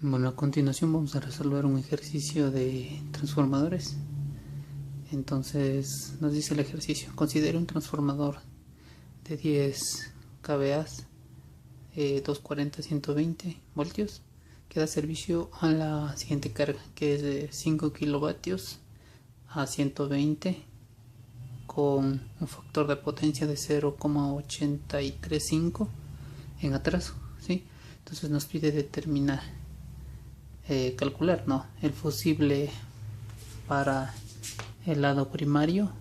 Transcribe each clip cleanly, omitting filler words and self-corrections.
Bueno, a continuación vamos a resolver un ejercicio de transformadores. Entonces nos dice el ejercicio: considere un transformador de 10 kVA, 240-120 voltios, que da servicio a la siguiente carga, que es de 5 kilovatios a 120 con un factor de potencia de 0,835 en atraso, ¿sí? Entonces nos pide determinar, calcular, el fusible para el lado primario,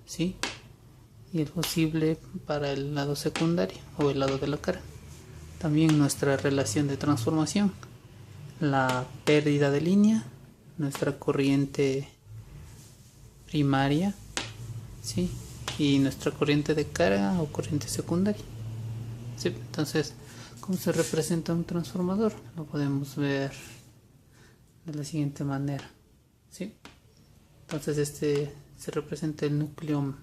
¿sí? Y el fusible para el lado secundario o el lado de la carga. También nuestra relación de transformación, la pérdida de línea, nuestra corriente primaria, ¿sí? Y nuestra corriente de carga o corriente secundaria, ¿sí? Entonces, ¿cómo se representa un transformador? Lo podemos ver de la siguiente manera, ¿sí? Entonces se representa el núcleo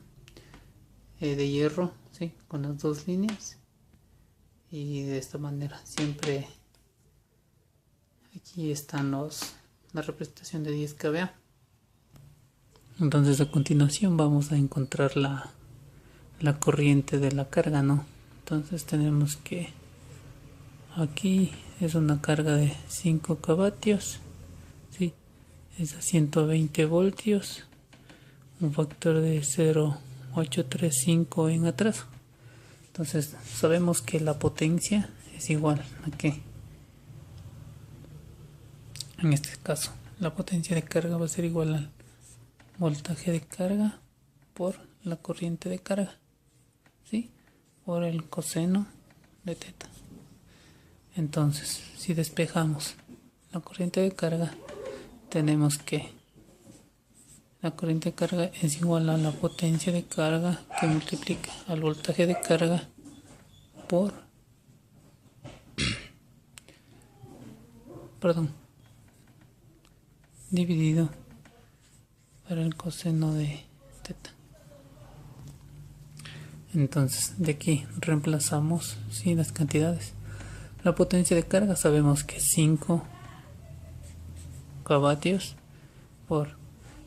de hierro, ¿sí? Con las dos líneas, y de esta manera siempre aquí están la representación de 10 kVA. Entonces a continuación vamos a encontrar la corriente de la carga, ¿no? Entonces tenemos que aquí es una carga de 5 kVA, ¿sí? Es a 120 voltios, un factor de 0,835 en atraso. Entonces sabemos que la potencia es igual a que, en este caso, la potencia de carga va a ser igual al voltaje de carga por la corriente de carga, ¿sí? Por el coseno de teta. Entonces, si despejamos la corriente de carga, tenemos que la corriente de carga es igual a la potencia de carga que multiplica al voltaje de carga por dividido por el coseno de teta. Entonces de aquí reemplazamos las cantidades. La potencia de carga sabemos que es 5 kVA por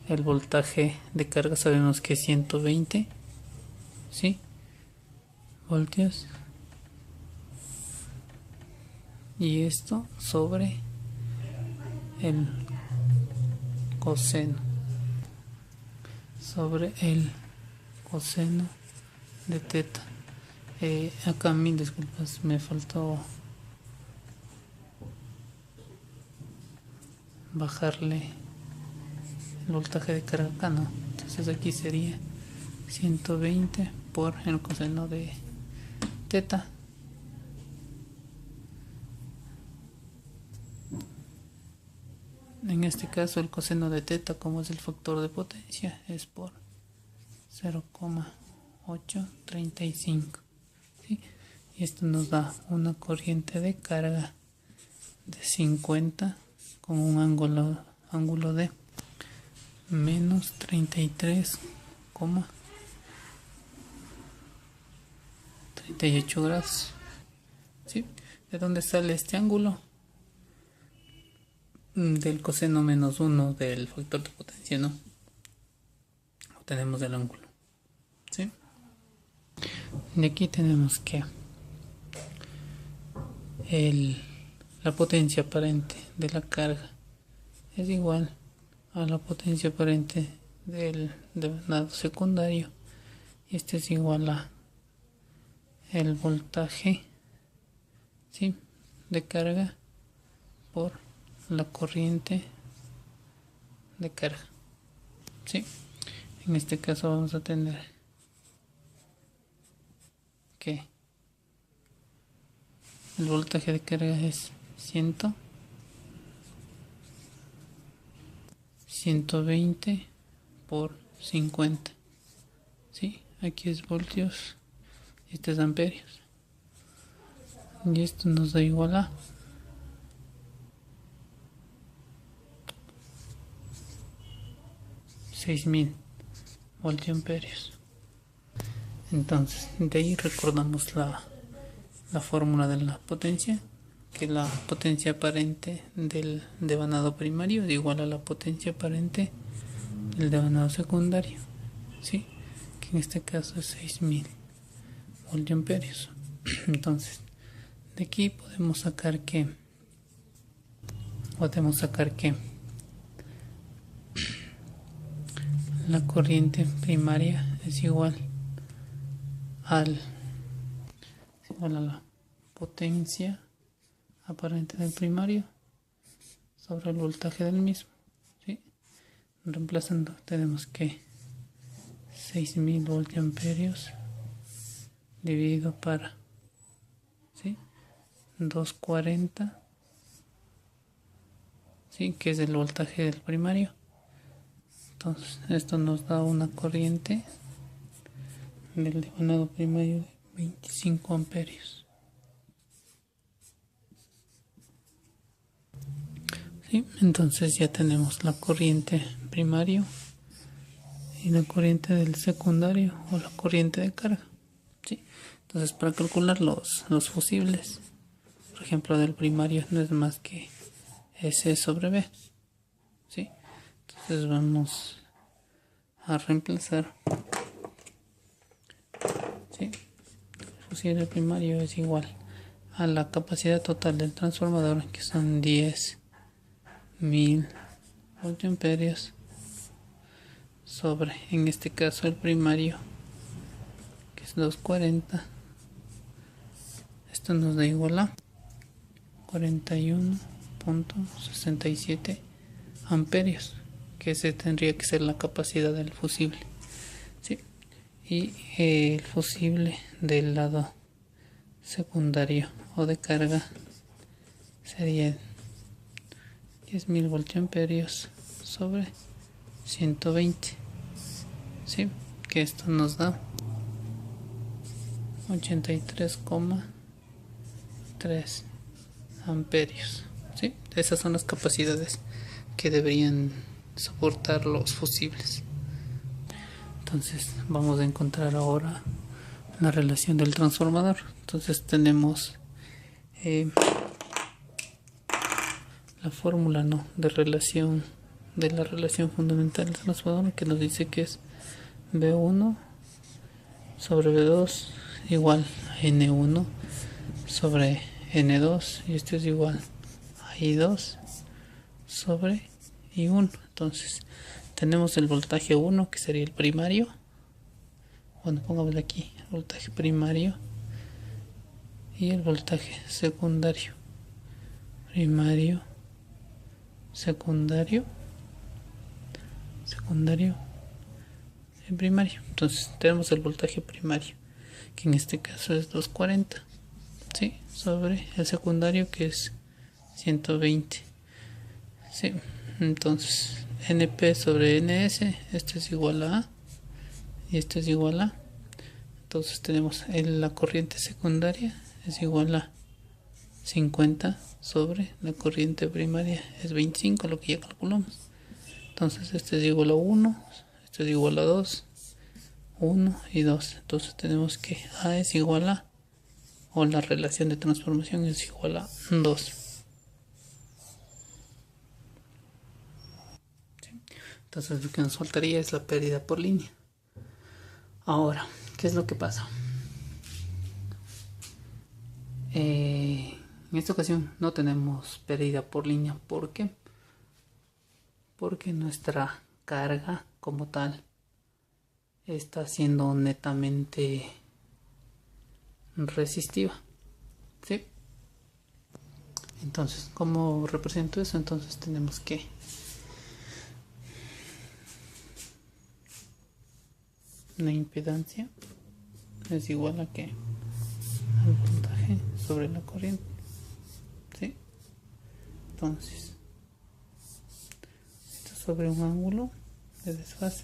el voltaje de carga sabemos que es 120, ¿sí? Voltios, y esto sobre el coseno de teta. Acá, mil disculpas, me faltó bajarle el voltaje de carga acá, ¿no? Entonces aquí sería 120 por el coseno de teta. En este caso el coseno de teta, como es el factor de potencia, es por 0,835, ¿sí? Y esto nos da una corriente de carga de 50 con un ángulo de menos 33,38 grados, ¿sí? ¿De dónde sale este ángulo? Del coseno menos 1 del factor de potencia, ¿no? Obtenemos el ángulo, ¿sí? De aquí tenemos que la potencia aparente de la carga es igual a la potencia aparente del lado secundario, y este es igual a el voltaje, ¿sí? De carga por la corriente de carga, ¿sí? En este caso vamos a tener que el voltaje de carga es 120 por 50, ¿sí? Aquí es voltios, este es amperios, y esto nos da igual a 6000 voltiamperios. Entonces de ahí recordamos la fórmula de la potencia, que la potencia aparente del devanado primario es igual a la potencia aparente del devanado secundario, ¿sí? Que en este caso es 6000 voltiamperios. Entonces, de aquí podemos sacar que la corriente primaria es igual a la potencia aparente del primario sobre el voltaje del mismo, ¿sí? Reemplazando tenemos que 6000 voltiamperios dividido para, ¿sí?, 240, ¿sí?, que es el voltaje del primario. Entonces esto nos da una corriente del devanado primario de 25 amperios. ¿Sí? Entonces ya tenemos la corriente primario y la corriente del secundario o la corriente de carga, ¿sí? Entonces, para calcular los fusibles, por ejemplo, del primario no es más que S sobre B, ¿sí? Entonces vamos a reemplazar, ¿sí? El fusible primario es igual a la capacidad total del transformador, que son 10.000 voltiamperios, sobre, en este caso, el primario, que es 240. Esto nos da igual a 41.67 amperios, que ese tendría que ser la capacidad del fusible, ¿sí? Y el fusible del lado secundario o de carga sería 10.000 voltiamperios sobre 120, ¿sí? Que esto nos da 83,3 amperios, ¿sí? Esas son las capacidades que deberían soportar los fusibles. Entonces vamos a encontrar ahora la relación del transformador. Entonces tenemos la fórmula, ¿no?, de la relación fundamental del transformador, que nos dice que es B1 sobre B2 igual a N1 sobre N2, y esto es igual a I2 sobre I1. Entonces tenemos el voltaje 1, que sería el primario. Bueno, pongamos aquí el voltaje primario y el voltaje secundario. Primario, secundario y primario. Entonces tenemos el voltaje primario, que en este caso es 240, ¿sí?, sobre el secundario, que es 120, ¿sí? Entonces NP sobre NS, esto es igual a A y esto es igual a. Entonces tenemos la corriente secundaria es igual a 50 sobre la corriente primaria es 25, lo que ya calculamos. Entonces este es igual a 1, esto es igual a 2, 1 y 2. Entonces tenemos que A es igual a, o la relación de transformación es igual a 2. Entonces lo que nos faltaría es la pérdida por línea. Ahora, ¿qué es lo que pasa? En esta ocasión no tenemos pérdida por línea. ¿Por qué? Porque nuestra carga como tal está siendo netamente resistiva, ¿sí? Entonces, ¿cómo represento eso? Entonces tenemos que la impedancia es igual a que al voltaje sobre la corriente, ¿sí? Entonces esto sobre un ángulo de desfase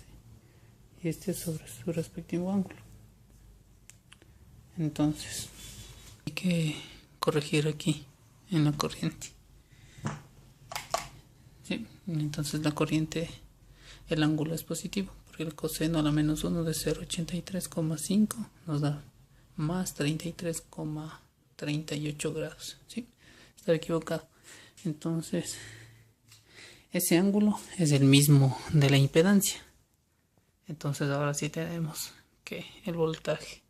y este sobre su respectivo ángulo. Entonces hay que corregir aquí en la corriente, ¿sí? Entonces la corriente, el ángulo es positivo, porque el coseno a la menos 1 de 0,83,5 nos da más 33,38 grados, ¿sí? estar equivocado. Entonces, ese ángulo es el mismo de la impedancia. Entonces ahora sí tenemos que el voltaje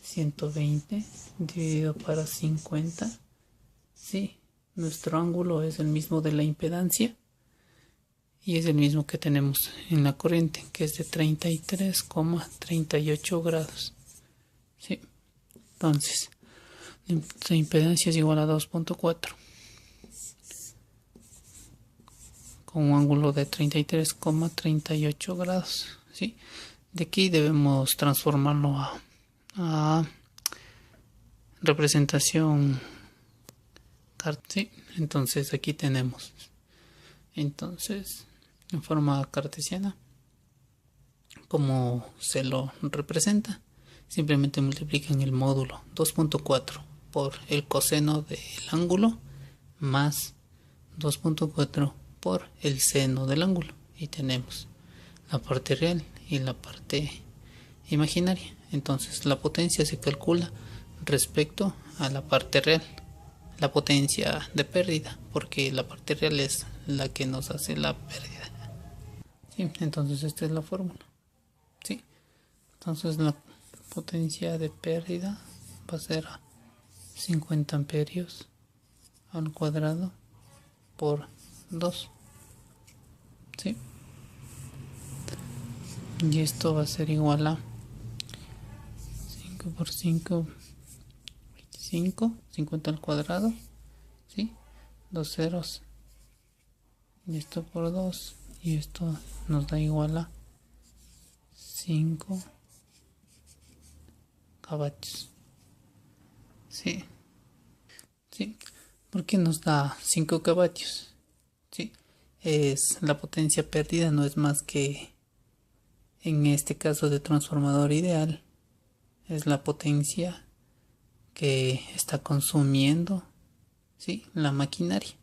120 dividido para 50. Sí, nuestro ángulo es el mismo de la impedancia y es el mismo que tenemos en la corriente, que es de 33,38 grados. Sí. Entonces, la impedancia es igual a 2.4 con un ángulo de 33,38 grados. ¿Sí? De aquí debemos transformarlo a representación. ¿Sí? Entonces aquí tenemos, entonces, en forma cartesiana, como se lo representa, simplemente multiplican el módulo 2.4 por el coseno del ángulo más 2.4 por el seno del ángulo y tenemos la parte real y la parte imaginaria. Entonces la potencia se calcula respecto a la parte real, la potencia de pérdida, porque la parte real es la que nos hace la pérdida. ¿Sí? Entonces esta es la fórmula. ¿Sí? Entonces la potencia de pérdida va a ser 50 amperios al cuadrado por 2. ¿Sí? Y esto va a ser igual a 5 por 5, 25, 50 al cuadrado, ¿sí? 2 ceros, y esto por 2, y esto nos da igual a 5 caballos. ¿Sí? ¿Sí? ¿Por qué nos da 5 caballos? ¿Sí? Es la potencia perdida, no es más que, en este caso de transformador ideal, es la potencia que está consumiendo, ¿sí?, la maquinaria.